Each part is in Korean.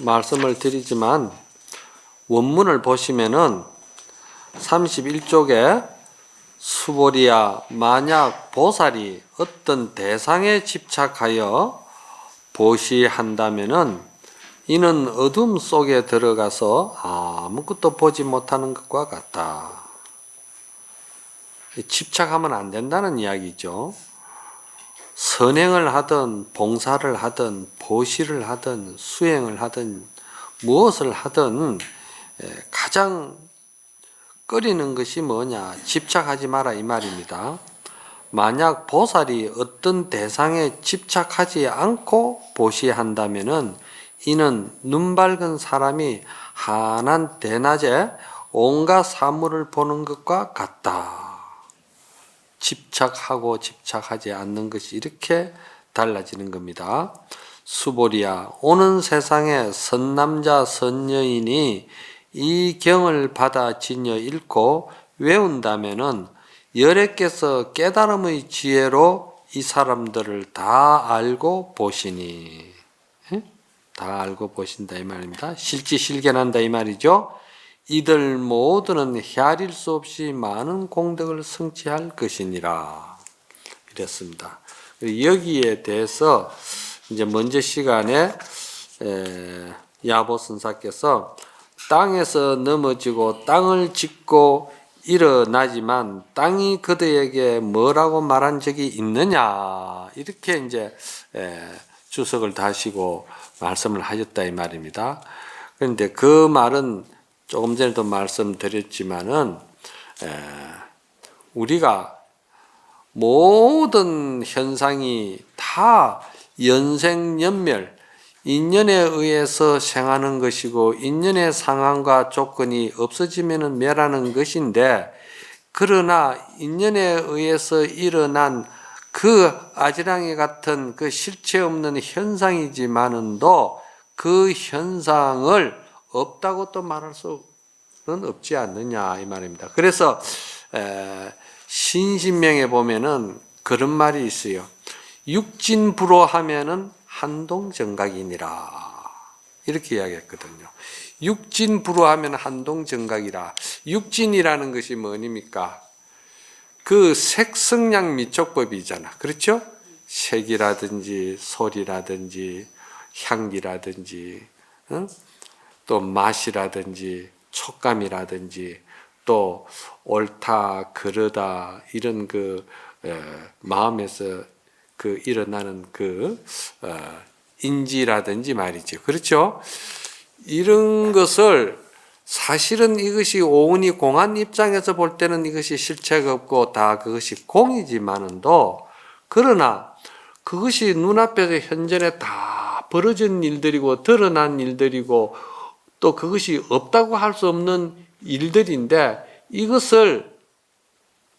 말씀을 드리지만 원문을 보시면은 31쪽에 수보리야, 만약 보살이 어떤 대상에 집착하여 보시한다면은 이는 어둠 속에 들어가서 아무것도 보지 못하는 것과 같다. 집착하면 안 된다는 이야기죠. 선행을 하든 봉사를 하든 보시를 하든 수행을 하든 무엇을 하든 가장 꺼리는 것이 뭐냐? 집착하지 마라 이 말입니다. 만약 보살이 어떤 대상에 집착하지 않고 보시한다면은 이는 눈 밝은 사람이 환한 대낮에 온갖 사물을 보는 것과 같다. 집착하고 집착하지 않는 것이 이렇게 달라지는 겁니다. 수보리야, 오는 세상에 선남자 선여인이 이 경을 받아 지녀 읽고 외운다면은 열애께서 깨달음의 지혜로 이 사람들을 다 알고 보시니, 다 알고 보신다 이 말입니다. 실지실견한다 이 말이죠. 이들 모두는 헤아릴 수 없이 많은 공덕을 성취할 것이니라. 이랬습니다. 여기에 대해서 이제 먼저 시간에 야보선사께서 땅에서 넘어지고 땅을 짚고 일어나지만 땅이 그들에게 뭐라고 말한 적이 있느냐, 이렇게 이제 주석을 다시고 말씀을 하셨다 이 말입니다. 그런데 그 말은 조금 전에도 말씀드렸지만은 우리가 모든 현상이 다 연생연멸, 인연에 의해서 생하는 것이고 인연의 상황과 조건이 없어지면 멸하는 것인데, 그러나 인연에 의해서 일어난 그 아지랑이 같은 그 실체 없는 현상이지만은도 그 현상을 없다고 또 말할 수는 없지 않느냐 이 말입니다. 그래서 신신명에 보면은 그런 말이 있어요. 육진불호하면은 한동정각이니라, 이렇게 이야기했거든요. 육진불호하면 한동정각이라. 육진이라는 것이 뭐입니까? 그 색성량 미촉법이잖아. 그렇죠? 색이라든지 소리라든지 향기라든지 또 맛이라든지 촉감이라든지 또 옳다 그르다 이런 그 마음에서 그 일어나는 그 인지라든지 말이죠. 그렇죠? 이런 것을 사실은 이것이 오은이 공한 입장에서 볼 때는 이것이 실체가 없고 다 그것이 공이지만은도, 그러나 그것이 눈앞에서 현전에 다 벌어진 일들이고 드러난 일들이고 또 그것이 없다고 할 수 없는 일들인데, 이것을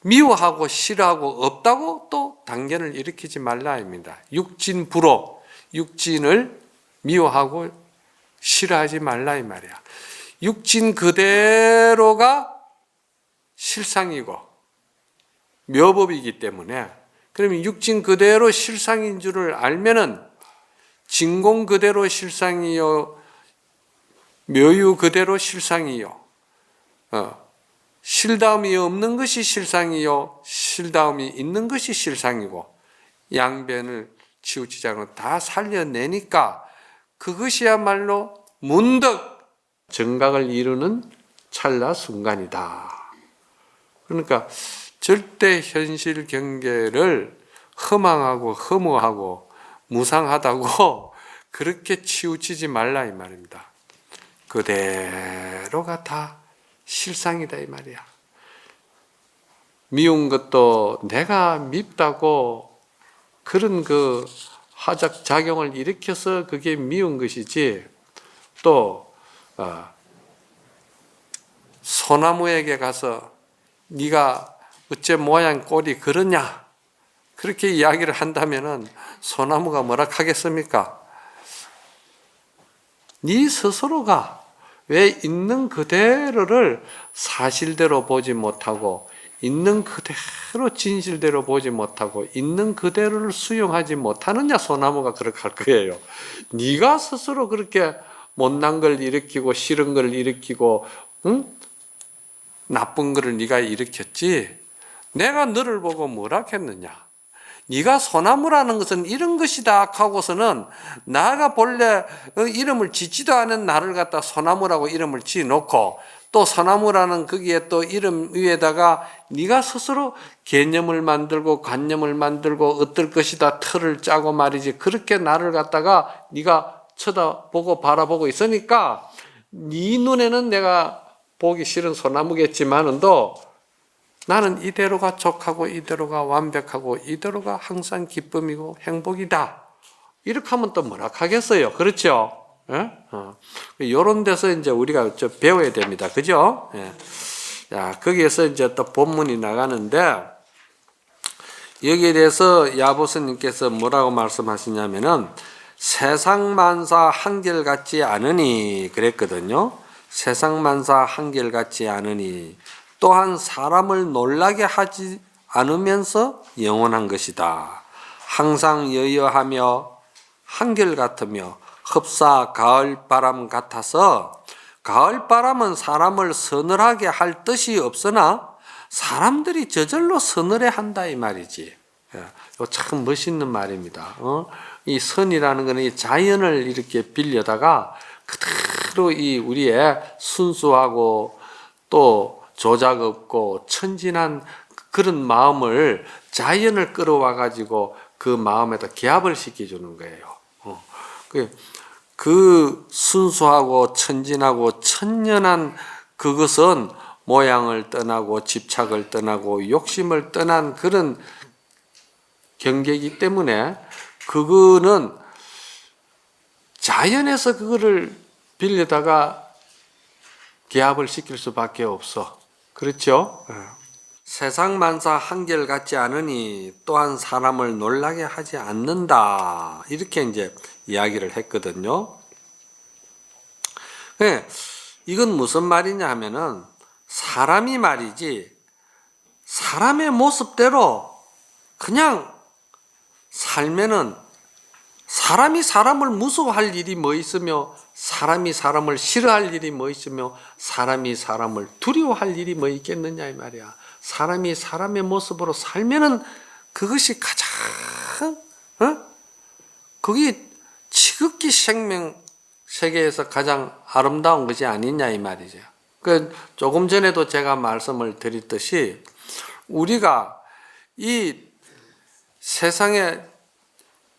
미워하고 싫어하고 없다고 또 단견을 일으키지 말라입니다. 육진불호, 육진을 미워하고 싫어하지 말라 이 말이야. 육진 그대로가 실상이고 묘법이기 때문에, 그러면 육진 그대로 실상인 줄을 알면은 진공 그대로 실상이요, 묘유 그대로 실상이요, 실다움이 없는 것이 실상이요, 실다움이 있는 것이 실상이고, 양변을 치우치지 않고 다 살려내니까 그것이야말로 문득 정각을 이루는 찰나 순간이다. 그러니까 절대 현실 경계를 허망하고 허무하고 무상하다고 그렇게 치우치지 말라 이 말입니다. 그대로가 다 실상이다 이 말이야. 미운 것도 내가 밉다고 그런 그 화적 작용을 일으켜서 그게 미운 것이지, 또 소나무에게 가서 네가 어째 모양 꼴이 그러냐 그렇게 이야기를 한다면은 소나무가 뭐라 하겠습니까? 네 스스로가 왜 있는 그대로를 사실대로 보지 못하고 있는 그대로 진실대로 보지 못하고 있는 그대로를 수용하지 못하느냐, 소나무가 그렇게 할 거예요. 네가 스스로 그렇게 못난 걸 일으키고 싫은 걸 일으키고 나쁜 거를 네가 일으켰지, 내가 너를 보고 뭐라 했느냐. 네가 소나무라는 것은 이런 것이다 하고서는 나가 본래 이름을 짓지도 않은 나를 갖다 소나무라고 이름을 지어놓고 또 소나무라는 거기에 또 이름 위에다가 네가 스스로 개념을 만들고 관념을 만들고 어떨 것이다 틀을 짜고 말이지, 그렇게 나를 갖다가 네가 쳐다보고 바라보고 있으니까 네 눈에는 내가 보기 싫은 소나무겠지만은도 나는 이대로가 족하고 이대로가 완벽하고 이대로가 항상 기쁨이고 행복이다. 이렇게 하면 또 뭐라 하겠어요. 그렇죠? 예? 요런 데서 이제 우리가 좀 배워야 됩니다. 그죠? 예. 자, 거기에서 이제 또 본문이 나가는데 여기에 대해서 야보스님께서 뭐라고 말씀하시냐면은 세상 만사 한결같지 않으니 그랬거든요. 세상 만사 한결같지 않으니 또한 사람을 놀라게 하지 않으면서 영원한 것이다. 항상 여여하며 한결같으며 흡사 가을바람 같아서, 가을바람은 사람을 서늘하게 할 뜻이 없으나 사람들이 저절로 서늘해 한다 이 말이지. 이거 참 멋있는 말입니다. 이 선이라는 것은 이 자연을 이렇게 빌려다가 그대로 이 우리의 순수하고 또 조작 없고 천진한 그런 마음을 자연을 끌어와 가지고 그 마음에다 기합을 시켜주는 거예요. 그 순수하고 천진하고 천연한 그것은 모양을 떠나고 집착을 떠나고 욕심을 떠난 그런 경계이기 때문에 그거는 자연에서 그거를 빌려다가 기합을 시킬 수밖에 없어. 그렇죠? 세상 만사 한결같지 않으니 또한 사람을 놀라게 하지 않는다. 이렇게 이제 이야기를 했거든요. 이건 무슨 말이냐 하면은 사람이 말이지 사람의 모습대로 그냥 살면은 사람이 사람을 무서워할 일이 뭐 있으며 사람이 사람을 싫어할 일이 뭐 있으며 사람이 사람을 두려워할 일이 뭐 있겠느냐 이 말이야. 사람이 사람의 모습으로 살면은 그것이 가장 그게 지극히 생명 세계에서 가장 아름다운 것이 아니냐 이 말이죠. 그 조금 전에도 제가 말씀을 드렸듯이 우리가 이 세상에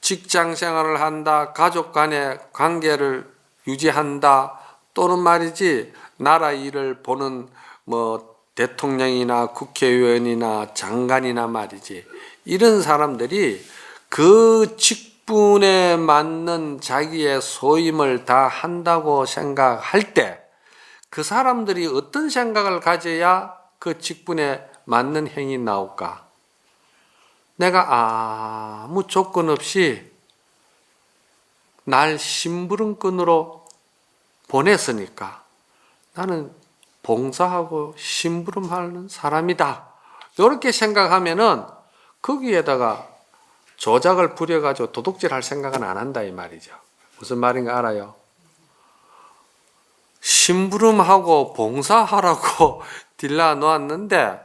직장 생활을 한다, 가족 간의 관계를 유지한다, 또는 말이지 나라 일을 보는 뭐 대통령이나 국회의원이나 장관이나 말이지 이런 사람들이 그 직분에 맞는 자기의 소임을 다 한다고 생각할 때 그 사람들이 어떤 생각을 가져야 그 직분에 맞는 행위 나올까? 내가 아무 조건 없이 날 심부름꾼으로 보냈으니까 나는 봉사하고 심부름하는 사람이다. 이렇게 생각하면은 거기에다가 조작을 부려가지고 도둑질할 생각은 안 한다 이 말이죠. 무슨 말인가 알아요? 심부름하고 봉사하라고 딜라 놓았는데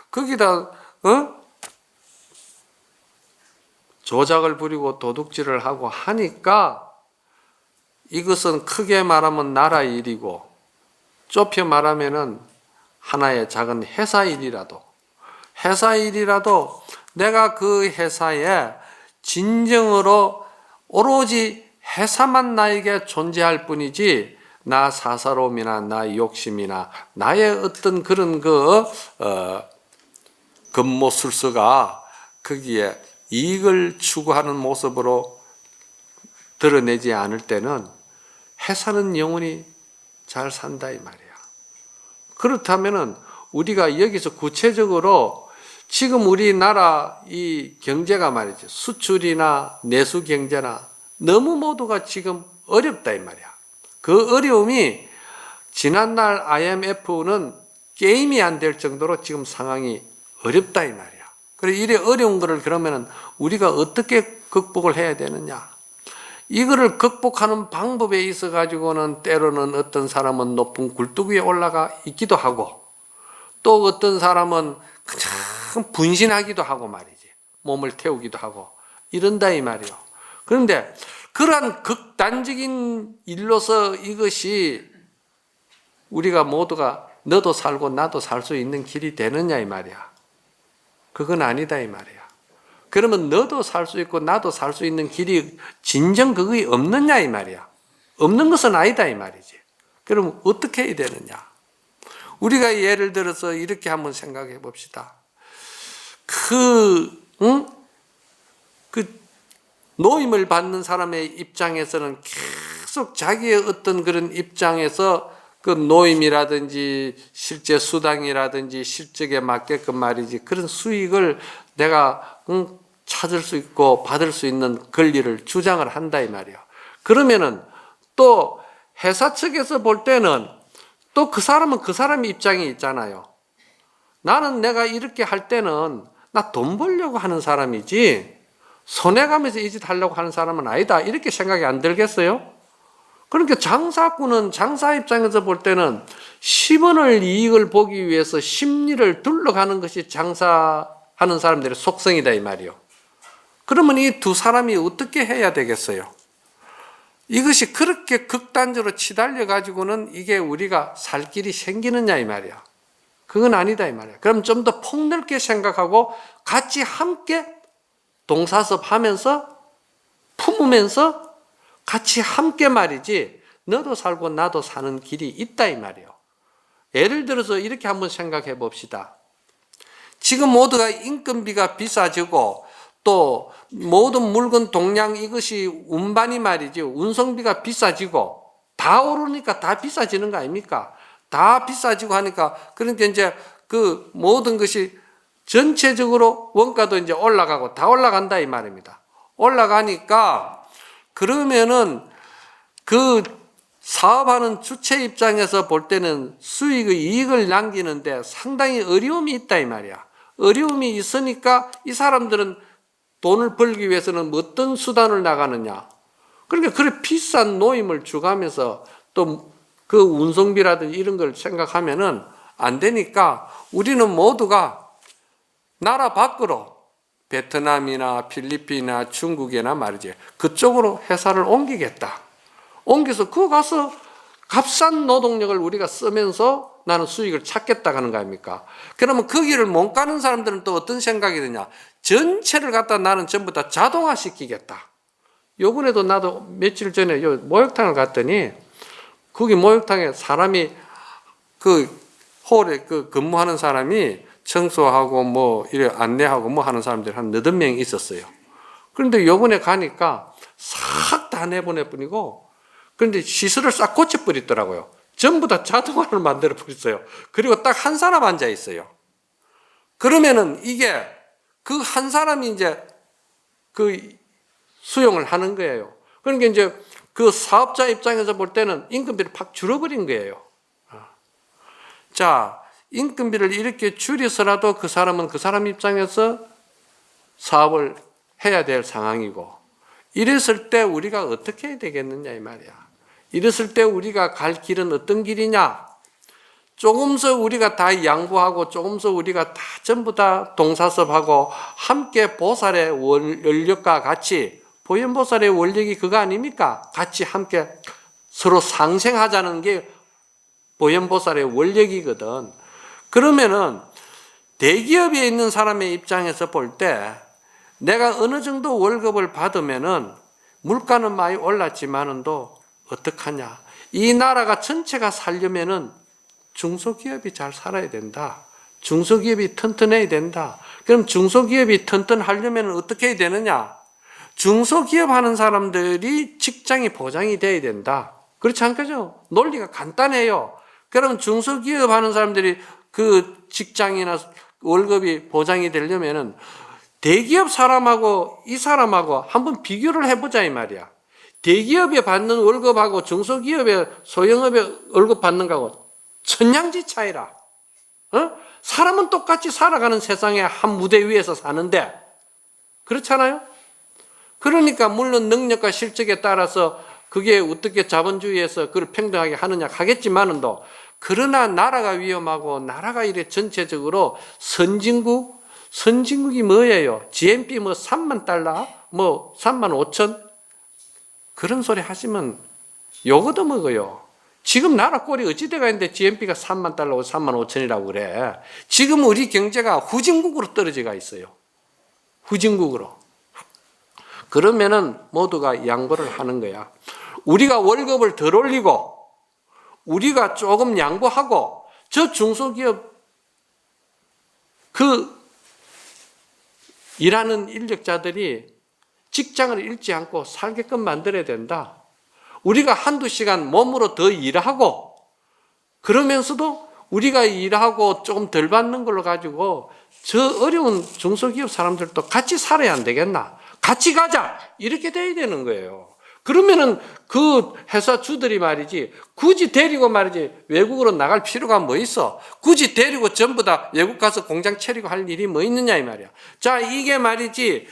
거기다 조작을 부리고 도둑질을 하고 하니까 이것은 크게 말하면 나라 일이고 좁혀 말하면은 하나의 작은 회사 일이라도 내가 그 회사에 진정으로 오로지 회사만 나에게 존재할 뿐이지 나 사사로움이나 나 욕심이나 나의 어떤 그런 급모술수가 거기에 이익을 추구하는 모습으로 드러내지 않을 때는 회사는 영원히 잘 산다 이 말이야. 그렇다면은 우리가 여기서 구체적으로 지금 우리나라 이 경제가 말이죠. 수출이나 내수 경제나 너무 모두가 지금 어렵다 이 말이야. 그 어려움이 지난날 IMF는 게임이 안 될 정도로 지금 상황이 어렵다 이 말이야. 그래 이래 어려운 거를 그러면은 우리가 어떻게 극복을 해야 되느냐? 이거를 극복하는 방법에 있어 가지고는 때로는 어떤 사람은 높은 굴뚝 위에 올라가 있기도 하고 또 어떤 사람은 그냥 분신하기도 하고 말이지. 몸을 태우기도 하고 이런다 이 말이요. 그런데 그러한 극단적인 일로서 이것이 우리가 모두가 너도 살고 나도 살 수 있는 길이 되느냐 이 말이야. 그건 아니다 이 말이야. 그러면 너도 살 수 있고 나도 살 수 있는 길이 진정 그게 없느냐 이 말이야. 없는 것은 아니다 이 말이지. 그럼 어떻게 해야 되느냐? 우리가 예를 들어서 이렇게 한번 생각해 봅시다. 그 노임을 받는 사람의 입장에서는 계속 자기의 어떤 그런 입장에서 그 노임이라든지 실제 수당이라든지 실적에 맞게끔 말이지 그런 수익을 내가 찾을 수 있고 받을 수 있는 권리를 주장을 한다 이 말이야. 그러면은 또 회사 측에서 볼 때는 또 그 사람은 그 사람의 입장이 있잖아요. 나는 내가 이렇게 할 때는 나 돈 벌려고 하는 사람이지 손해가면서 이 짓 하려고 하는 사람은 아니다. 이렇게 생각이 안 들겠어요? 그러니까 장사꾼은 장사 입장에서 볼 때는 10원을 이익을 보기 위해서 심리를 둘러가는 것이 장사하는 사람들의 속성이다 이 말이요. 그러면 이 두 사람이 어떻게 해야 되겠어요? 이것이 그렇게 극단적으로 치달려 가지고는 이게 우리가 살 길이 생기느냐 이 말이야. 그건 아니다 이 말이야. 그럼 좀 더 폭넓게 생각하고 같이 함께 동사섭하면서 품으면서 같이 함께 말이지 너도 살고 나도 사는 길이 있다 이 말이에요. 예를 들어서 이렇게 한번 생각해 봅시다. 지금 모두가 인건비가 비싸지고 또 모든 물건 동량 이것이 운반이 말이지 운송비가 비싸지고 다 오르니까 다 비싸지는 거 아닙니까? 다 비싸지고 하니까 그러니까 이제 그 모든 것이 전체적으로 원가도 이제 올라가고 다 올라간다 이 말입니다. 올라가니까 그러면은 그 사업하는 주체 입장에서 볼 때는 수익의 이익을 남기는데 상당히 어려움이 있다 이 말이야. 어려움이 있으니까 이 사람들은 돈을 벌기 위해서는 어떤 수단을 나가느냐. 그러니까 그래 비싼 노임을 주가면서 또 그 운송비라든지 이런 걸 생각하면은 안 되니까 우리는 모두가 나라 밖으로 베트남이나 필리핀이나 중국이나 말이지 그쪽으로 회사를 옮기겠다. 옮겨서 그거 가서 값싼 노동력을 우리가 쓰면서 나는 수익을 찾겠다 하는 거 아닙니까? 그러면 그 길을 못 가는 사람들은 또 어떤 생각이 드냐? 전체를 갖다 나는 전부 다 자동화시키겠다. 요번에도 나도 며칠 전에 요 목욕탕을 갔더니 거기 목욕탕에 사람이 그 홀에 그 근무하는 사람이 청소하고 뭐 이래 안내하고 뭐 하는 사람들이 한 8명이 있었어요. 그런데 요번에 가니까 싹 다 내보내버리고 그런데 시설을 싹 고쳐버리더라고요. 전부 다 자동화를 만들어 버렸어요. 그리고 딱 한 사람 앉아 있어요. 그러면은 이게 그 한 사람이 이제 그 수용을 하는 거예요. 그러니까 이제 그 사업자 입장에서 볼 때는 인건비를 팍 줄여버린 거예요. 자, 인건비를 이렇게 줄여서라도 그 사람은 그 사람 입장에서 사업을 해야 될 상황이고 이랬을 때 우리가 어떻게 해야 되겠느냐 이 말이야. 이랬을 때 우리가 갈 길은 어떤 길이냐. 조금서 우리가 다 양보하고 조금서 우리가 다 전부 다 동사섭하고 함께 보살의 원력과 같이 보현보살의 원력이 그거 아닙니까? 같이 함께 서로 상생하자는 게 보현보살의 원력이거든. 그러면은 대기업에 있는 사람의 입장에서 볼 때 내가 어느 정도 월급을 받으면은 물가는 많이 올랐지만은도 어떡하냐. 이 나라가 전체가 살려면은 중소기업이 잘 살아야 된다. 중소기업이 튼튼해야 된다. 그럼 중소기업이 튼튼하려면 어떻게 해야 되느냐? 중소기업 하는 사람들이 직장이 보장이 돼야 된다. 그렇지 않겠죠? 논리가 간단해요. 그러면 중소기업 하는 사람들이 그 직장이나 월급이 보장이 되려면은 대기업 사람하고 이 사람하고 한번 비교를 해보자 이 말이야. 대기업에 받는 월급하고 중소기업의 소형업에 월급 받는 거하고 천냥지 차이라. 사람은 똑같이 살아가는 세상에 한 무대 위에서 사는데, 그렇잖아요? 그러니까 물론 능력과 실적에 따라서 그게 어떻게 자본주의에서 그걸 평등하게 하느냐 하겠지만은도, 그러나 나라가 위험하고 나라가 이래 전체적으로 선진국이 뭐예요? GNP 뭐 3만 달러? 뭐 3만 5천? 그런 소리 하시면 욕 얻어먹어요. 지금 나라 꼴이 어찌 돼가 있는데 GNP가 3만 달러고 3만 5천이라고 그래. 지금 우리 경제가 후진국으로 떨어져가 있어요. 후진국으로. 그러면은 모두가 양보를 하는 거야. 우리가 월급을 덜 올리고 우리가 조금 양보하고 저 중소기업 그 일하는 인력자들이 직장을 잃지 않고 살게끔 만들어야 된다. 우리가 한두 시간 몸으로 더 일하고 그러면서도 우리가 일하고 조금 덜 받는 걸로 가지고 저 어려운 중소기업 사람들도 같이 살아야 안 되겠나? 같이 가자! 이렇게 돼야 되는 거예요. 그러면은 그 회사 주들이 말이지, 굳이 데리고 말이지 외국으로 나갈 필요가 뭐 있어? 굳이 데리고 전부 다 외국 가서 공장 차리고 할 일이 뭐 있느냐 이 말이야. 자, 이게 말이지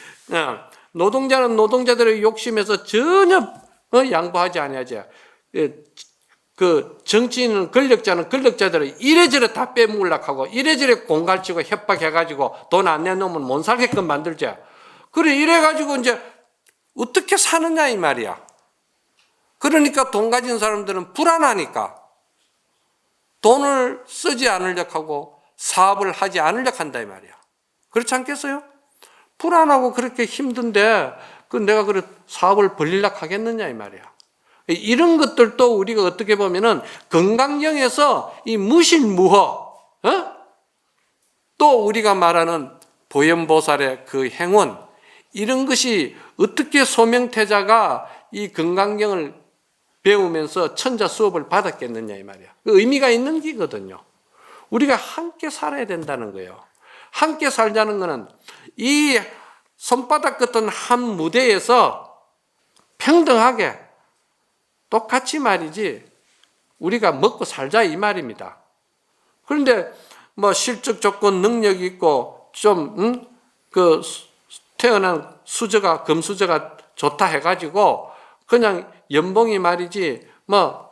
노동자는 노동자들의 욕심에서 전혀 양보하지 아니하지. 그 정치인은 권력자는 권력자들을 이래저래 다 빼먹으려고 하고 이래저래 공갈치고 협박해가지고 돈 안 내놓으면 못 살게끔 만들자. 그래 이래가지고 이제 어떻게 사느냐 이 말이야. 그러니까 돈 가진 사람들은 불안하니까 돈을 쓰지 않으려고 하고 사업을 하지 않으려고 한다 이 말이야. 그렇지 않겠어요? 불안하고 그렇게 힘든데 그 내가 그래 사업을 벌리려고 하겠느냐 이 말이야. 이런 것들도 우리가 어떻게 보면은 건강경에서 이 무실무허, 또 우리가 말하는 보현보살의 그 행운, 이런 것이 어떻게 소명태자가 이 건강경을 배우면서 천자 수업을 받았겠느냐 이 말이야. 그 의미가 있는 기거든요. 우리가 함께 살아야 된다는 거예요. 함께 살자는 거는 이 손바닥 같은 한 무대에서 평등하게 똑같이 말이지 우리가 먹고 살자 이 말입니다. 그런데 뭐 실적 조건 능력이 있고 좀 그 태어난 수저가 금수저가 좋다 해가지고 그냥 연봉이 말이지 뭐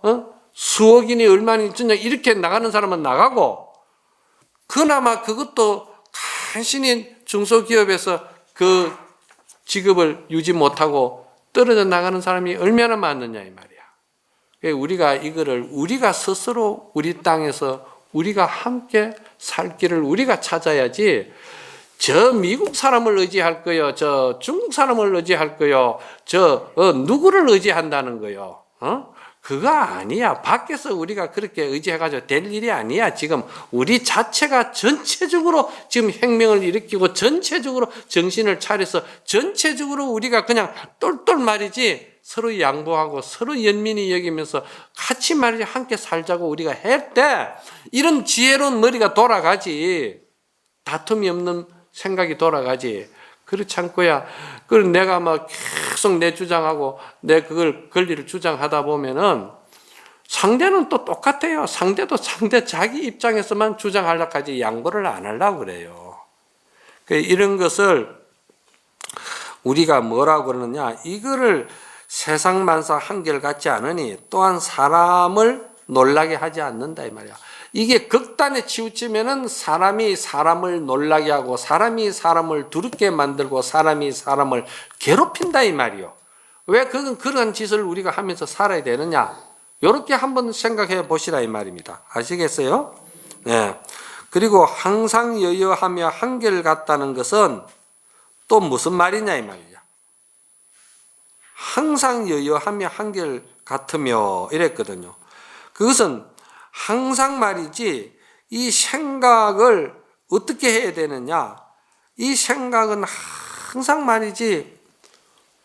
수억이니 얼마니 진짜 이렇게 나가는 사람은 나가고 그나마 그것도 간신히 중소기업에서 그 직업을 유지 못하고 떨어져 나가는 사람이 얼마나 많느냐 이 말이야. 우리가 이거를 우리가 스스로 우리 땅에서 우리가 함께 살 길을 우리가 찾아야지 저 미국 사람을 의지할 거요, 저 중국 사람을 의지할 거요, 저 누구를 의지한다는 거요. 그거 아니야. 밖에서 우리가 그렇게 의지해가지고 될 일이 아니야. 지금 우리 자체가 전체적으로 지금 혁명을 일으키고 전체적으로 정신을 차려서 전체적으로 우리가 그냥 똘똘 말이지 서로 양보하고 서로 연민이 여기면서 같이 말이지 함께 살자고 우리가 할 때 이런 지혜로운 머리가 돌아가지. 다툼이 없는 생각이 돌아가지. 그렇지 않고야. 그걸 내가 막 계속 내 주장하고 내 그걸 권리를 주장하다 보면은 상대는 또 똑같아요. 상대도 상대 자기 입장에서만 주장하려고 하지 양보를 안 하려고 그래요. 이런 것을 우리가 뭐라고 그러느냐. 이거를 세상 만사 한결같지 않으니 또한 사람을 놀라게 하지 않는다 이 말이야. 이게 극단에 치우치면은 사람이 사람을 놀라게 하고 사람이 사람을 두렵게 만들고 사람이 사람을 괴롭힌다 이 말이요. 왜 그런 짓을 우리가 하면서 살아야 되느냐? 이렇게 한번 생각해 보시라 이 말입니다. 아시겠어요? 네. 그리고 항상 여여하며 한결같다는 것은 또 무슨 말이냐 이 말이야. 항상 여여하며 한결같으며 이랬거든요. 그것은 항상 말이지 이 생각을 어떻게 해야 되느냐. 이 생각은 항상 말이지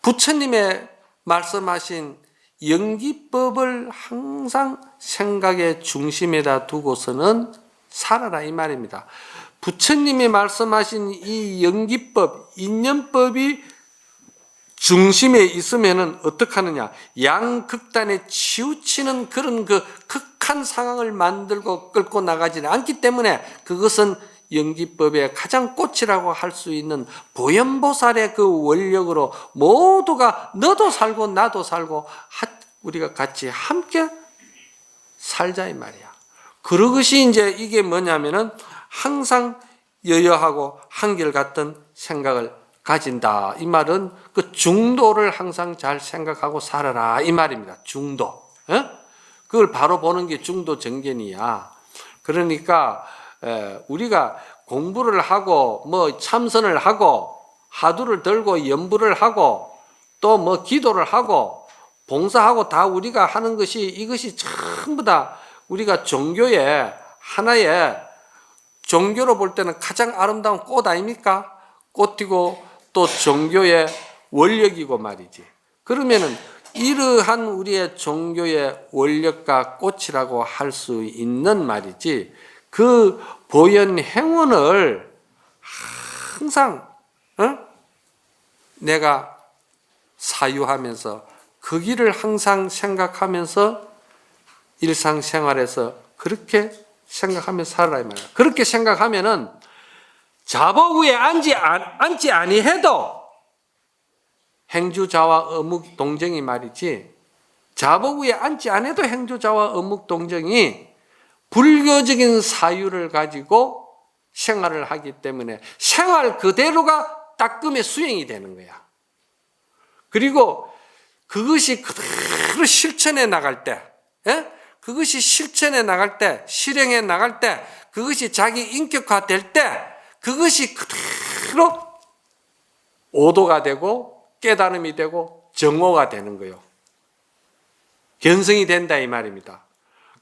부처님의 말씀하신 연기법을 항상 생각의 중심에다 두고서는 살아라 이 말입니다. 부처님이 말씀하신 이 연기법, 인연법이 중심에 있으면은 어떻게 하느냐. 양극단에 치우치는 그런 그 악한 상황을 만들고 끌고 나가지는 않기 때문에 그것은 연기법의 가장 꽃이라고 할 수 있는 보현보살의 그 원력으로 모두가 너도 살고 나도 살고 우리가 같이 함께 살자 이 말이야. 그것이 이제 이게 뭐냐면은 항상 여여하고 한결같은 생각을 가진다. 이 말은 그 중도를 항상 잘 생각하고 살아라 이 말입니다. 중도. 그걸 바로 보는 게 중도 정견이야. 그러니까 우리가 공부를 하고 뭐 참선을 하고 화두를 들고 연부를 하고 또 뭐 기도를 하고 봉사하고 다 우리가 하는 것이 이것이 전부 다 우리가 종교의 하나의 종교로 볼 때는 가장 아름다운 꽃 아닙니까? 꽃이고 또 종교의 원력이고 말이지. 그러면은 이러한 우리의 종교의 원력과 꽃이라고 할 수 있는 말이지. 그 보현 행원을 항상 내가 사유하면서 그 길을 항상 생각하면서 일상생활에서 그렇게 생각하면서 살아라 이 말이야. 그렇게 생각하면은 자복 위에 앉지 아니해도 행주자와 어묵 동정이 말이지. 자복 위에 앉지 않아도 행주자와 어묵 동정이 불교적인 사유를 가지고 생활을 하기 때문에 생활 그대로가 따끔의 수행이 되는 거야. 그리고 그것이 그대로 실천해 나갈 때, 그것이 실천해 나갈 때, 실행해 나갈 때, 그것이 자기 인격화 될 때, 그것이 그대로 오도가 되고 깨달음이 되고 정오가 되는 거예요. 견성이 된다 이 말입니다.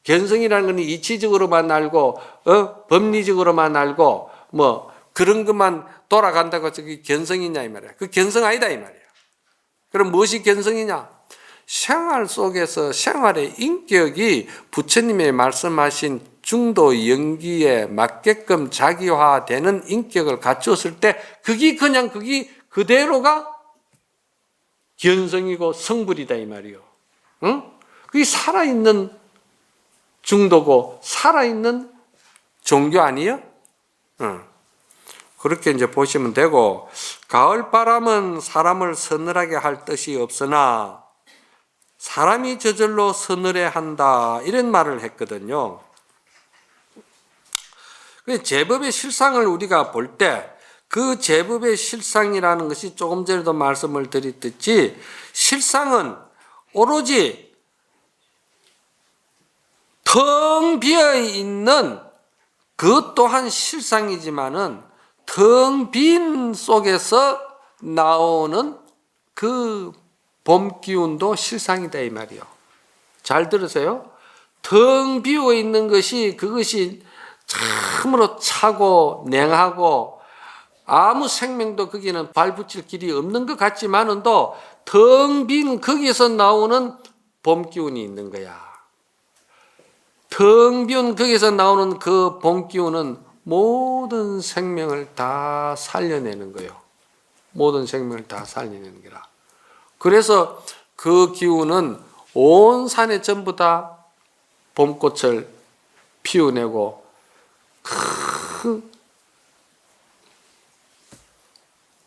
견성이라는 건 이치적으로만 알고 법리적으로만 알고 뭐 그런 것만 돌아간다고 저기 견성이냐 이 말이야. 그 견성 아니다 이 말이야. 그럼 무엇이 견성이냐? 생활 속에서 생활의 인격이 부처님의 말씀하신 중도 연기에 맞게끔 자기화되는 인격을 갖추었을 때 그게 그대로가 견성이고 성불이다 이 말이요. 응? 그게 살아있는 중도고 살아있는 종교 아니에요? 응. 그렇게 이제 보시면 되고, 가을바람은 사람을 서늘하게 할 뜻이 없으나 사람이 저절로 서늘해 한다 이런 말을 했거든요. 제법의 실상을 우리가 볼 때 그 제법의 실상이라는 것이 조금 전에도 말씀을 드렸듯이 실상은 오로지 텅 비어있는 그 또한 실상이지만은 텅 빈 속에서 나오는 그 봄 기운도 실상이다 이 말이요. 잘 들으세요. 텅 비어 있는 것이 그것이 참으로 차고 냉하고 아무 생명도 거기는 발붙일 길이 없는 것 같지만은 또 텅 빈 거기에서 나오는 봄 기운이 있는 거야. 텅 빈 거기에서 나오는 그 봄 기운은 모든 생명을 다 살려내는 거예요. 모든 생명을 다 살려내는 거라. 그래서 그 기운은 온 산에 전부 다 봄꽃을 피워내고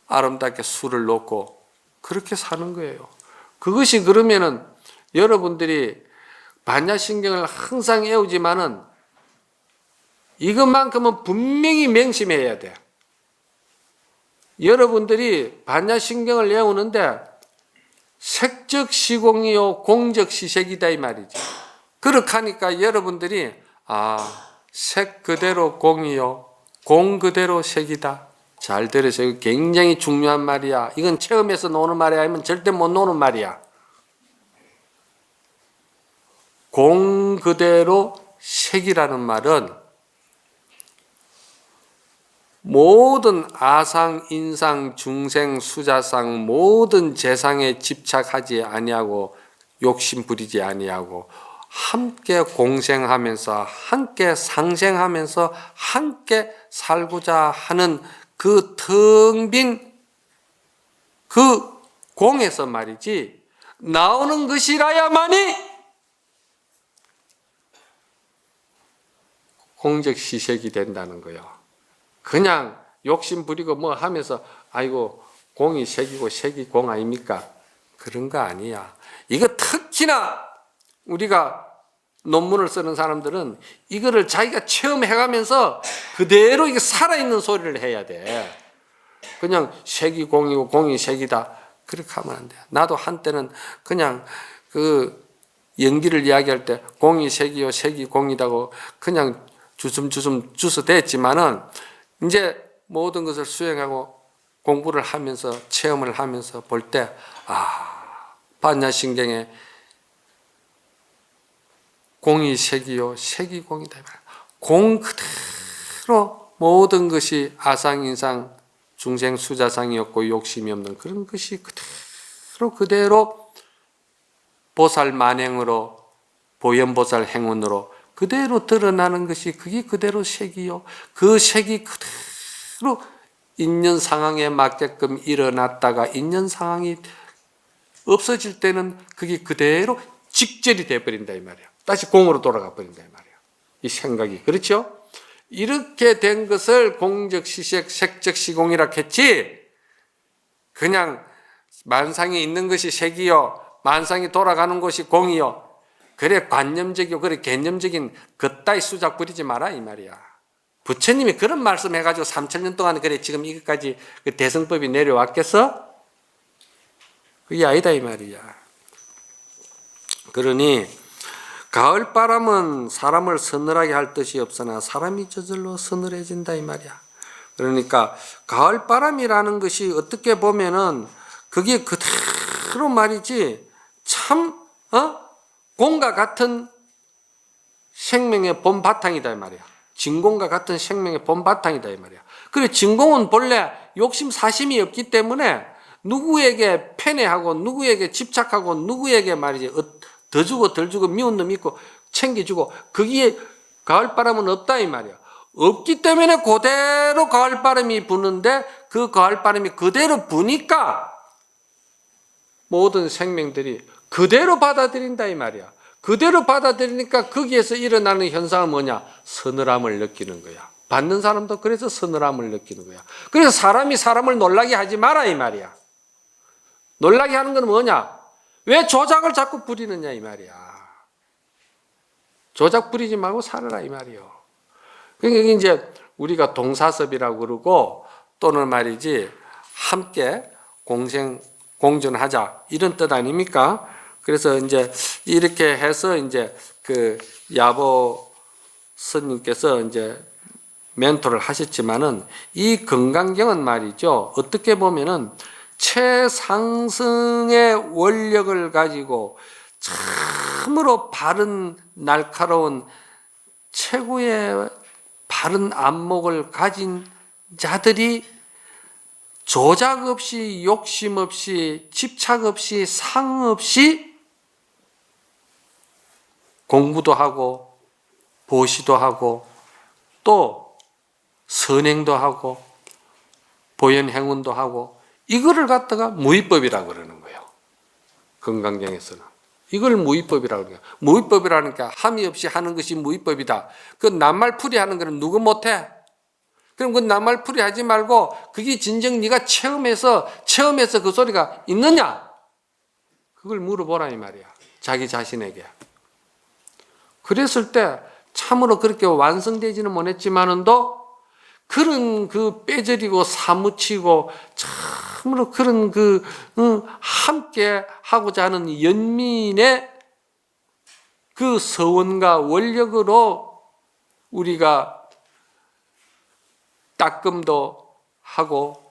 아름답게 술을 놓고 그렇게 사는 거예요. 그것이 그러면은 여러분들이 반야신경을 항상 외우지만은 이것만큼은 분명히 명심해야 돼. 여러분들이 반야신경을 외우는데 색적 시공이요 공적 시색이다 이 말이지. 그렇게 하니까 여러분들이 색 그대로 공이요 공 그대로 색이다. 잘 들으세요. 굉장히 중요한 말이야. 이건 체험에서 노는 말이 아니면 절대 못 노는 말이야. 공 그대로 색이라는 말은 모든 아상, 인상, 중생, 수자상 모든 재상에 집착하지 아니하고 욕심 부리지 아니하고 함께 공생하면서 함께 상생하면서 함께 살고자 하는 그 텅 빈 그 공에서 말이지 나오는 것이라야만이 공적시색이 된다는 거예요. 그냥 욕심 부리고 뭐 하면서 아이고 공이 색이고 색이 공 아닙니까? 그런 거 아니야. 이거 특히나 우리가 논문을 쓰는 사람들은 이거를 자기가 체험해가면서 그대로 이게 살아있는 소리를 해야 돼. 그냥 색이 공이고 공이 색이다. 그렇게 하면 안 돼. 나도 한때는 그냥 그 연기를 이야기할 때 공이 색이요, 색이 공이다고 그냥 주섬주섬 주워댔지만은 이제 모든 것을 수행하고 공부를 하면서 체험을 하면서 볼 때, 반야신경에 공이 색이요, 색이 공이다. 공 그대로 모든 것이 아상인상 중생 수자상이었고 욕심이 없는 그런 것이 그대로 보살 만행으로 보현보살 행운으로 그대로 드러나는 것이 그게 그대로 색이요. 그 색이 그대로 있는 상황에 맞게끔 일어났다가 있는 상황이 없어질 때는 그게 그대로 직절이 돼버린다 이 말이야. 다시 공으로 돌아가 버린다 이 말이야. 이 생각이. 그렇죠? 이렇게 된 것을 공적시색, 색적시공이라 했지 그냥 만상에 있는 것이 색이요. 만상이 돌아가는 것이 공이요. 그래 관념적이고 그래 개념적인 그따위 수작 부리지 마라 이 말이야. 부처님이 그런 말씀 해가지고 3000년 동안 그래 지금 이것까지 그 대승법이 내려왔겠어? 그게 아니다 이 말이야. 그러니 가을바람은 사람을 서늘하게 할 뜻이 없으나 사람이 저절로 서늘해진다 이 말이야. 그러니까 가을바람이라는 것이 어떻게 보면은 그게 그대로 말이지 참 공과 같은 생명의 본바탕이다 이 말이야. 진공과 같은 생명의 본바탕이다 이 말이야. 그래 진공은 본래 욕심 사심이 없기 때문에 누구에게 편애하고 누구에게 집착하고 누구에게 말이지 더 주고 덜 주고 미운 놈 있고 챙겨주고 거기에 가을바람은 없다 이 말이야. 없기 때문에 그대로 가을바람이 부는데 그 가을바람이 그대로 부니까 모든 생명들이 그대로 받아들인다 이 말이야. 그대로 받아들이니까 거기에서 일어나는 현상은 뭐냐? 서늘함을 느끼는 거야. 받는 사람도 그래서 서늘함을 느끼는 거야. 그래서 사람이 사람을 놀라게 하지 마라 이 말이야. 놀라게 하는 건 뭐냐? 왜 조작을 자꾸 부리느냐 이 말이야. 조작 부리지 말고 살아라 이 말이요. 그러니까 이제 우리가 동사섭이라고 그러고 또는 말이지 함께 공존하자 이런 뜻 아닙니까? 그래서 이제 이렇게 해서 이제 그 야보 스님께서 이제 멘토를 하셨지만은 이 건강경은 말이죠. 어떻게 보면은 최상승의 원력을 가지고 참으로 바른 날카로운 최고의 바른 안목을 가진 자들이 조작 없이 욕심 없이 집착 없이 상 없이 공부도 하고 보시도 하고 또 선행도 하고 보현행운도 하고 이거를 갖다가 무위법이라고 그러는 거예요. 건강경에서는. 이걸 무위법이라고 그래요. 무위법이라니까 함이 없이 하는 것이 무위법이다. 그 낱말풀이 하는 거는 누구 못해? 그럼 그 낱말풀이 하지 말고 그게 진정 네가 체험해서 그 소리가 있느냐? 그걸 물어보라 이 말이야. 자기 자신에게. 그랬을 때 참으로 그렇게 완성되지는 못했지만은도 그런 그 빼저리고 사무치고 참으로 그런 그 함께 하고자 하는 연민의 그 서원과 원력으로 우리가 따끔도 하고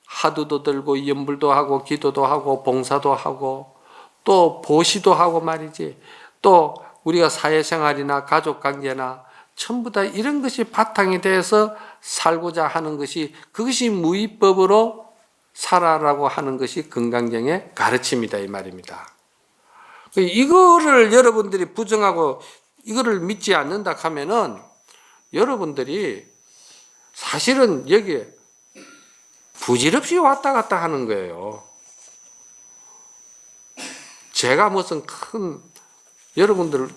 하두도 들고 염불도 하고 기도도 하고 봉사도 하고 또 보시도 하고 말이지. 또 우리가 사회생활이나 가족관계나 전부 다 이런 것이 바탕이 돼서 살고자 하는 것이 그것이 무위법으로 살아라고 하는 것이 건강경의 가르침이다 이 말입니다. 이거를 여러분들이 부정하고 이거를 믿지 않는다 하면은 여러분들이 사실은 여기에 부질없이 왔다 갔다 하는 거예요. 제가 무슨 큰 여러분들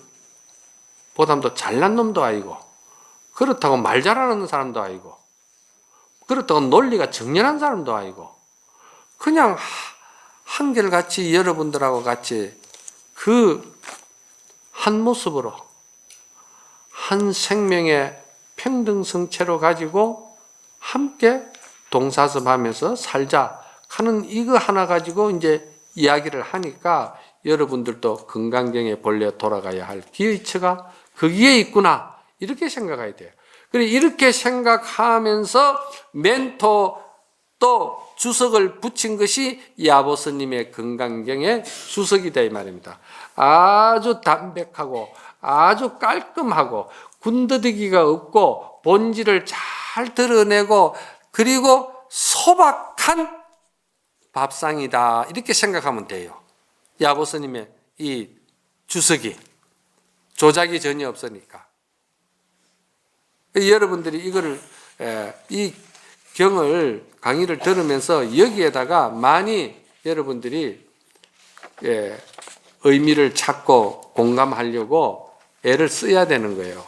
보담도 잘난 놈도 아니고 그렇다고 말 잘하는 사람도 아니고, 그렇다고 논리가 정연한 사람도 아니고, 그냥 한결같이 여러분들하고 같이 그 한 모습으로 한 생명의 평등성체로 가지고 함께 동사섭하면서 살자 하는 이거 하나 가지고 이제 이야기를 하니까 여러분들도 건강경에 본래 돌아가야 할 기의처가 거기에 있구나 이렇게 생각해야 돼요. 그리고 이렇게 생각하면서 멘토 또 주석을 붙인 것이 야보스님의 건강경의 주석이다 이 말입니다. 아주 담백하고 아주 깔끔하고 군더더기가 없고 본질을 잘 드러내고 그리고 소박한 밥상이다 이렇게 생각하면 돼요. 야보스님의 이 주석이 조작이 전혀 없으니까. 여러분들이 이거를 이 경을 강의를 들으면서 여기에다가 많이 여러분들이 의미를 찾고 공감하려고 애를 써야 되는 거예요.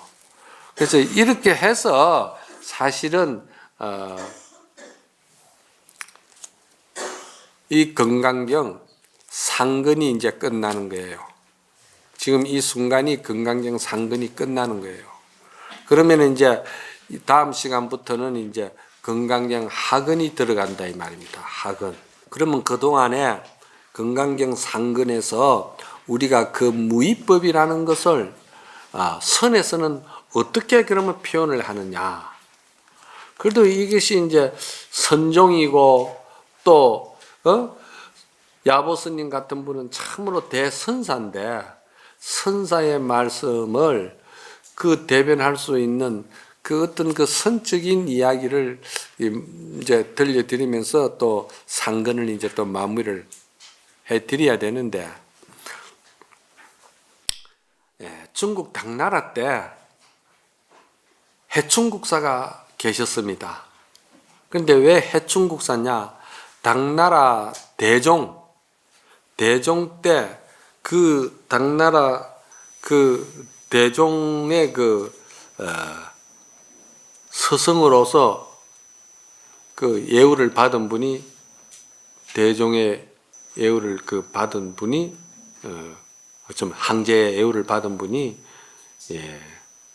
그래서 이렇게 해서 사실은 이 건강경 상근이 이제 끝나는 거예요. 지금 이 순간이 건강경 상근이 끝나는 거예요. 그러면 이제 다음 시간부터는 이제 건강경 하근이 들어간다 이 말입니다. 하근. 그러면 그동안에 건강경 상근에서 우리가 그 무위법이라는 것을 선에서는 어떻게 그러면 표현을 하느냐. 그래도 이것이 이제 선종이고 또 야보스님 같은 분은 참으로 대선사인데 선사의 말씀을 그 대변할 수 있는 그 어떤 그 선적인 이야기를 이제 들려드리면서 또 상근을 이제 또 마무리를 해드려야 되는데, 중국 당나라 때 해충국사가 계셨습니다. 그런데 왜 해충국사냐? 당나라 대종 때 그 당나라 그 대종의 그 스승으로서 그 예우를 받은 분이 대종의 예우를 그 받은 분이 좀 황제의 예우를 받은 분이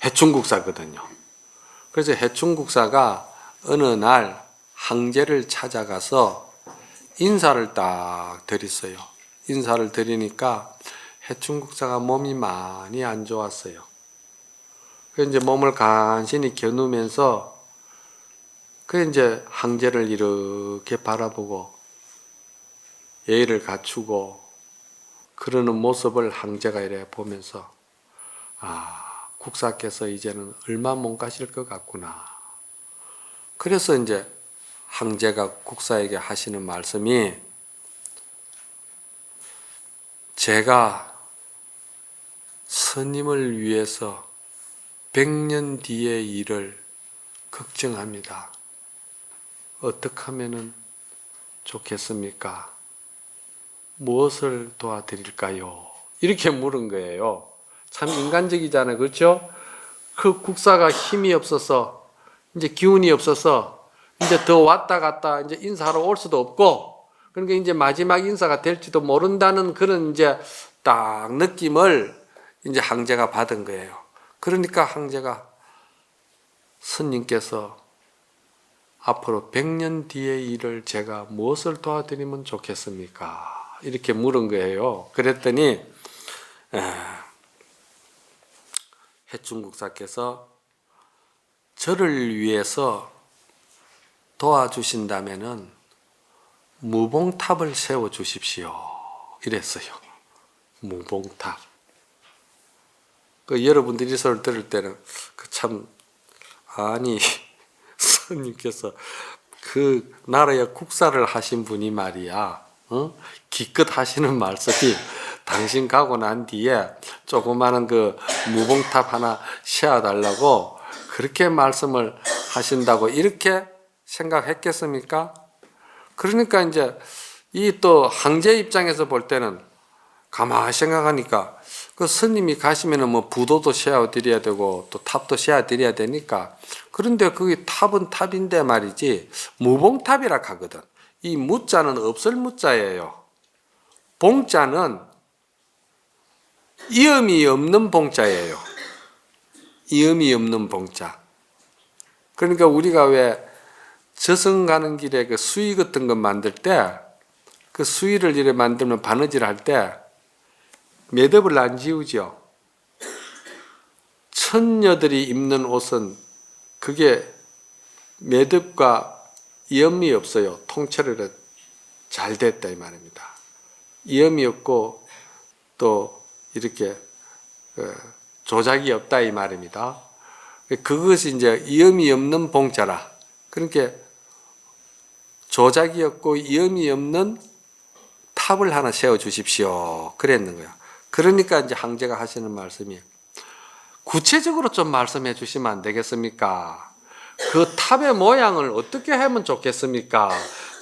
해충국사거든요. 그래서 해충국사가 어느 날 황제를 찾아가서 인사를 딱 드렸어요. 인사를 드리니까 해충국사가 몸이 많이 안 좋았어요. 그래서 이제 몸을 간신히 겨누면서 그 이제 황제를 이렇게 바라보고 예의를 갖추고 그러는 모습을 황제가 이래 보면서 국사께서 이제는 얼마 못 가실 것 같구나. 그래서 이제 황제가 국사에게 하시는 말씀이 제가 스님을 위해서 100년 뒤의 일을 걱정합니다. 어떻게 하면 좋겠습니까? 무엇을 도와드릴까요? 이렇게 물은 거예요. 참 인간적이잖아요. 그렇죠? 그 국사가 힘이 없어서 이제 기운이 없어서 이제 더 왔다 갔다 이제 인사하러 올 수도 없고 그러니까 이제 마지막 인사가 될지도 모른다는 그런 이제 딱 느낌을 이제 황제가 받은 거예요. 그러니까 황제가 스님께서 앞으로 100년 뒤의 일을 제가 무엇을 도와드리면 좋겠습니까? 이렇게 물은 거예요. 그랬더니 해충국사께서 저를 위해서 도와주신다면은 무봉탑을 세워 주십시오. 이랬어요. 무봉탑. 여러분들이 소리를 들을 때는 참 아니 스님께서 그 나라의 국사를 하신 분이 말이야, 기껏 하시는 말씀이 당신 가고 난 뒤에 조그마한 그 무봉탑 하나 세워달라고 그렇게 말씀을 하신다고 이렇게 생각했겠습니까? 그러니까 이제 이 또 황제 입장에서 볼 때는 가만히 생각하니까 그 스님이 가시면은 뭐 부도도 씌워 드려야 되고 또 탑도 씌워 드려야 되니까, 그런데 거기 탑은 탑인데 말이지 무봉탑이라 하거든. 이 무자는 없을 무자예요. 봉자는 이음이 없는 봉자예요. 이음이 없는 봉자. 그러니까 우리가 왜 저승 가는 길에 그 수의 같은 거 만들 때, 그 수의를 이렇게 만들면 바느질 할 때 매듭을 안 지우죠. 처녀들이 입는 옷은 그게 매듭과 이음이 없어요. 통째로 잘 됐다 이 말입니다. 이음이 없고 또 이렇게 조작이 없다 이 말입니다. 그것이 이제 이음이 없는 봉자라. 그러니까 조작이 없고 이음이 없는 탑을 하나 세워 주십시오. 그랬는 거야. 그러니까 이제 항제가 하시는 말씀이, 구체적으로 좀 말씀해 주시면 안 되겠습니까? 그 탑의 모양을 어떻게 하면 좋겠습니까?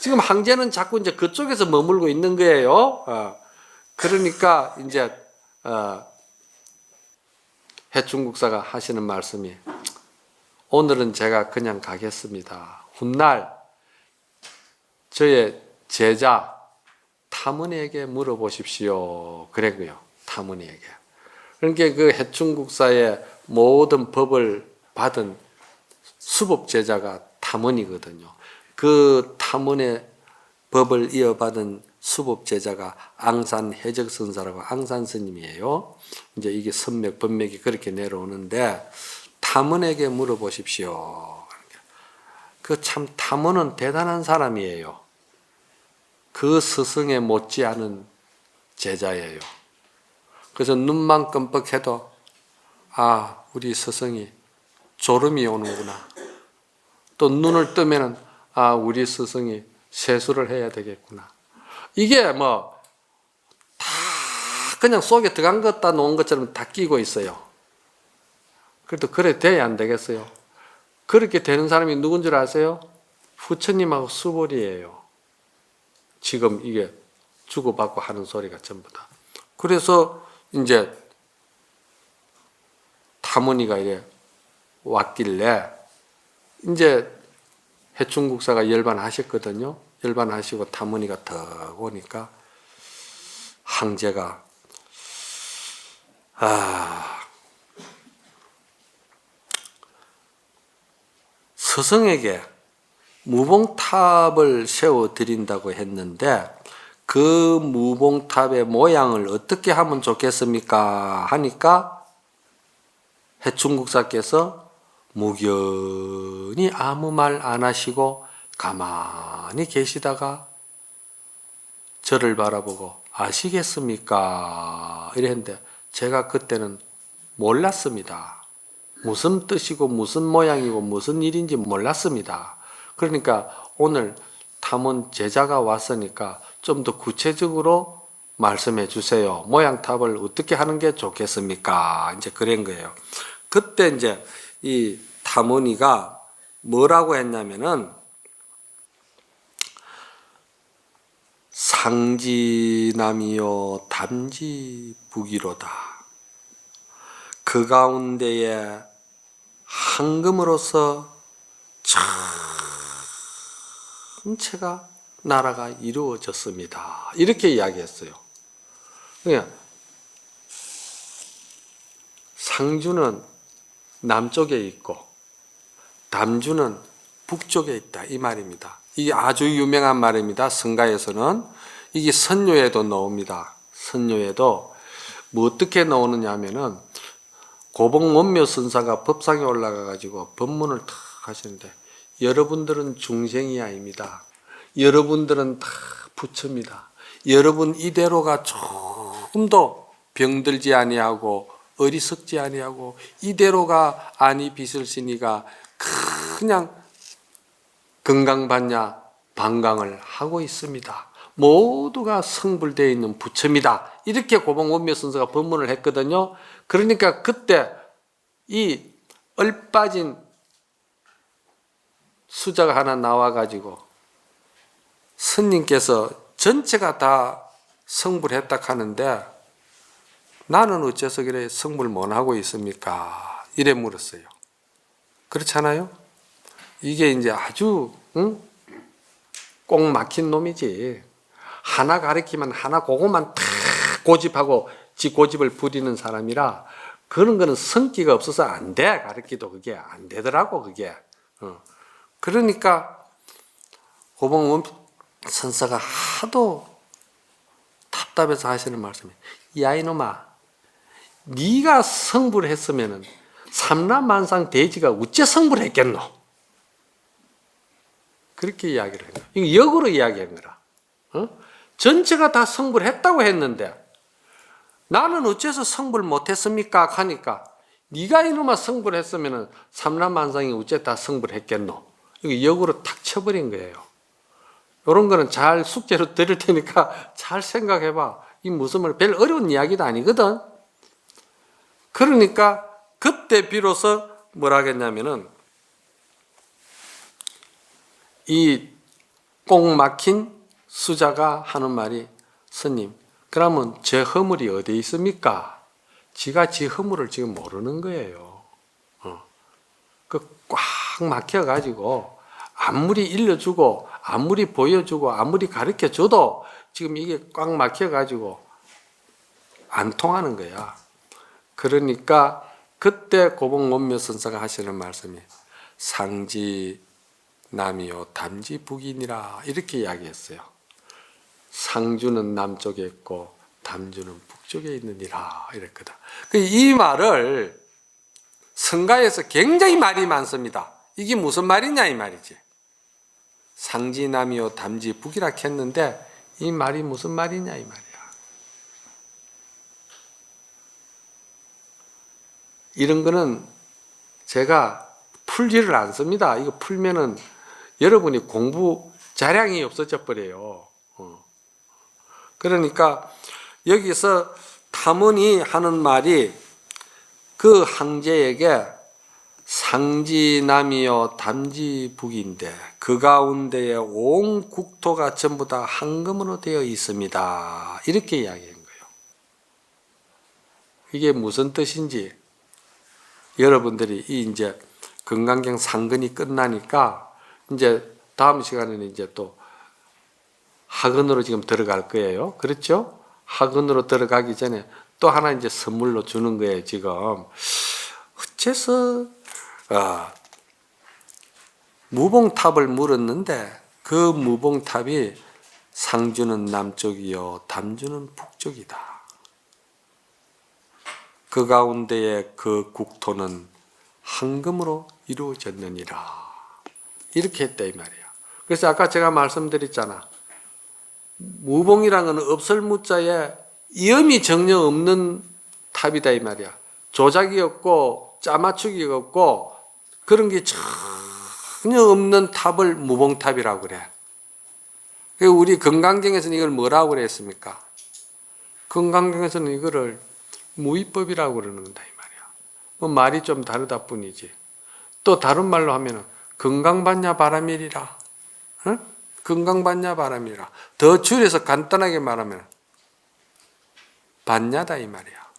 지금 항제는 자꾸 이제 그쪽에서 머물고 있는 거예요. 그러니까 이제 해충국사가 하시는 말씀이, 오늘은 제가 그냥 가겠습니다. 훗날 저의 제자 타문에게 물어보십시오. 그랬고요. 타문에게. 그러니까 그 해충국사의 모든 법을 받은 수법 제자가 타문이거든요. 그 타문의 법을 이어받은 수법 제자가 앙산 해적선사라고 앙산 스님이에요. 이제 이게 선맥 법맥이 그렇게 내려오는데, 타문에게 물어보십시오. 그 참 타문은 대단한 사람이에요. 그 스승에 못지않은 제자예요. 그래서 눈만 끔뻑해도 우리 스승이 졸음이 오는구나. 또 눈을 뜨면은 우리 스승이 세수를 해야 되겠구나. 이게 뭐 다 그냥 속에 들어간 것 다 놓은 것처럼 다 끼고 있어요. 그래도 그래 돼야 안 되겠어요. 그렇게 되는 사람이 누군 줄 아세요? 부처님하고 수보리예요. 지금 이게 주고받고 하는 소리가 전부 다. 그래서 이제 타문이가 이래 왔길래 이제 해충국사가 열반하셨거든요. 열반하시고 타문이가 더 오니까 항제가 스승에게 무봉탑을 세워드린다고 했는데 그 무봉탑의 모양을 어떻게 하면 좋겠습니까? 하니까 해충국사께서 무견히 아무 말 안 하시고 가만히 계시다가 저를 바라보고 아시겠습니까? 이랬는데 제가 그때는 몰랐습니다. 무슨 뜻이고 무슨 모양이고 무슨 일인지 몰랐습니다. 그러니까 오늘 탐은 제자가 왔으니까 좀 더 구체적으로 말씀해 주세요. 모양탑을 어떻게 하는 게 좋겠습니까? 이제 그런 거예요. 그때 이제 이 탐문이가 뭐라고 했냐면은 상지남이요 담지북이로다. 그 가운데에 황금으로서 전체가 나라가 이루어졌습니다. 이렇게 이야기했어요. 그러니까 상주는 남쪽에 있고 담주는 북쪽에 있다 이 말입니다. 이게 아주 유명한 말입니다. 성가에서는 이게 선료에도 나옵니다. 선료에도 뭐 어떻게 나오느냐 하면은 고봉원묘 선사가 법상에 올라가 가지고 법문을 탁 하시는데, 여러분들은 중생이 아닙니다. 여러분들은 다 부처입니다. 여러분 이대로가 조금도 병들지 아니하고 어리석지 아니하고 이대로가 아니 비설시니가 그냥 건강받냐 방광을 하고 있습니다. 모두가 성불되어 있는 부처입니다. 이렇게 고봉원묘 선사가 법문을 했거든요. 그러니까 그때 이 얼빠진 수자가 하나 나와가지고 스님께서 전체가 다 성불했다 하는데 나는 어째서 그래 성불 못 하고 있습니까? 이래 물었어요. 그렇잖아요? 이게 이제 아주 꼭 막힌 놈이지. 하나 가르치면 하나 그것만 다 고집하고 지 고집을 부리는 사람이라 그런 거는 성기가 없어서 안 돼. 가르치도 그게 안 되더라고 그게. 그러니까 고봉원 선사가 하도 답답해서 하시는 말씀이 야 이놈아 네가 성불했으면은 삼라만상 대지가 어째 성불했겠노? 그렇게 이야기를 해요. 이거 역으로 이야기한 거라. 전체가 다 성불했다고 했는데 나는 어째서 성불 못했습니까? 하니까 네가 이놈아 성불했으면은 삼라만상이 어째 다 성불했겠노? 이거 역으로 탁 쳐버린 거예요. 이런 거는 잘 숙제로 드릴 테니까 잘 생각해봐. 이 무슨 말, 별 어려운 이야기도 아니거든. 그러니까 그때 비로소 뭐라 하겠냐면은 이 꼭 막힌 수자가 하는 말이 스님, 그러면 제 허물이 어디에 있습니까? 지가 지 허물을 지금 모르는 거예요. 그 꽉 막혀가지고 아무리 일러주고 아무리 보여주고 아무리 가르쳐줘도 지금 이게 꽉 막혀가지고 안 통하는 거야. 그러니까 그때 고봉원묘 선사가 하시는 말씀이 상지 남이요 담지 북이니라 이렇게 이야기했어요. 상주는 남쪽에 있고 담주는 북쪽에 있느니라 이랬거든. 이 말을 성가에서 굉장히 말이 많습니다. 이게 무슨 말이냐 이 말이지. 상지 남이요 담지 북이라 했는데 이 말이 무슨 말이냐 이 말이야. 이런 거는 제가 풀지를 않습니다. 이거 풀면은 여러분이 공부 자량이 없어져 버려요. 그러니까 여기서 탐언이 하는 말이 그 황제에게 상지남이요 담지북인데 그 가운데에 온 국토가 전부 다 황금으로 되어 있습니다. 이렇게 이야기한 거예요. 이게 무슨 뜻인지 여러분들이 이제 금강경 상근이 끝나니까 이제 다음 시간에는 이제 또 학원으로 지금 들어갈 거예요. 그렇죠? 학원으로 들어가기 전에 또 하나 이제 선물로 주는 거예요. 지금 어째서 무봉탑을 물었는데 그 무봉탑이 상주는 남쪽이요 담주는 북쪽이다. 그 가운데에 그 국토는 황금으로 이루어졌느니라. 이렇게 했다 이 말이야. 그래서 아까 제가 말씀드렸잖아. 무봉이란 건 없을 무자에 이음이 전혀 없는 탑이다 이 말이야. 조작이 없고 짜맞추기 없고 그런 게 전혀 없는 탑을 무봉탑이라고 그래. 우리 금강경에서는 이걸 뭐라고 그랬습니까? 금강경에서는 이거를 무위법이라고 그러는 거다 이 말이야. 뭐 말이 좀 다르다 뿐이지. 또 다른 말로 하면은 건강받냐 바람이리라. 건강받냐 바람이라. 더 줄여서 간단하게 말하면 받냐다 이 말이야.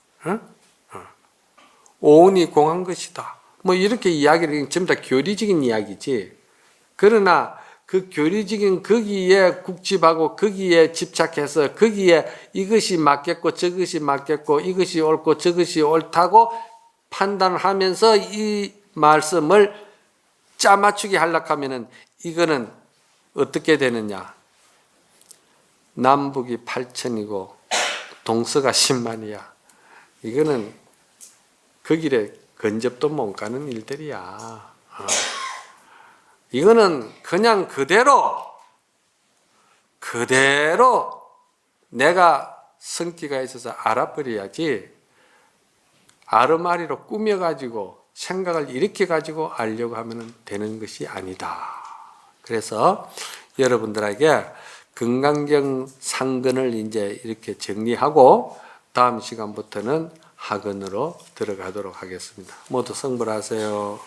오온이 공한 것이다. 뭐 이렇게 이야기를 전부 다 교리적인 이야기지. 그러나 그 교리적인 거기에 국집하고 거기에 집착해서 거기에 이것이 맞겠고 저것이 맞겠고 이것이 옳고 저것이 옳다고 판단하면서 이 말씀을 짜맞추기 하려고 하면은 이거는 어떻게 되느냐. 남북이 8천이고 동서가 10만이야. 이거는 그 길에 근접도 못 가는 일들이야. 이거는 그냥 그대로 내가 성기가 있어서 알아버려야지 아르마리로 꾸며가지고 생각을 이렇게 가지고 알려고 하면 되는 것이 아니다. 그래서 여러분들에게 금강경 상근을 이제 이렇게 정리하고 다음 시간부터는 학원으로 들어가도록 하겠습니다. 모두 성불하세요.